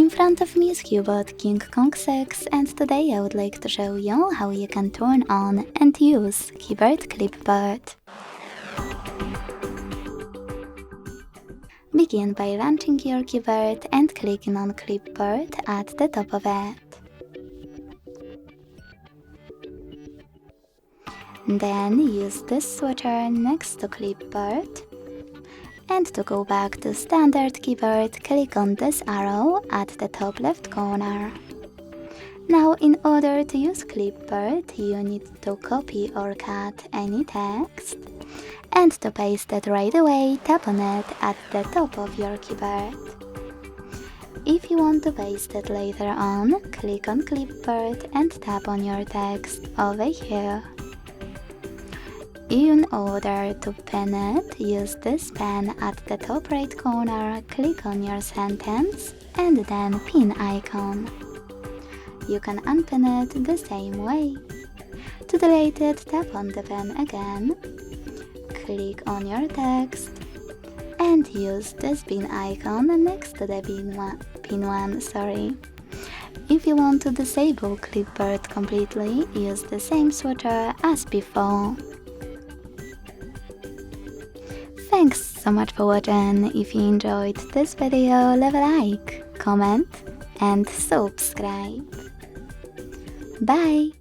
In front of me is CUBOT King Kong 6, and today I would like to show you how you can turn on and use Keyboard Clipboard. Begin by launching your keyboard and clicking on Clipboard at the top of it. Then use this switcher next to Clipboard. And to go back to standard keyboard, click on this arrow at the top left corner. Now, in order to use Clipboard, you need to copy or cut any text. And to paste it right away, tap on it at the top of your keyboard. If you want to paste it later on, click on Clipboard and tap on your text over here. In order to pin it, use this pen at the top right corner, click on your sentence and then pin icon. You can unpin it the same way. To delete it, tap on the pen again, click on your text and use this pin icon next to the pin one. If you want to disable Clipboard completely, use the same switcher as before. Thanks so much for watching. If you enjoyed this video, leave a like, comment and subscribe. Bye!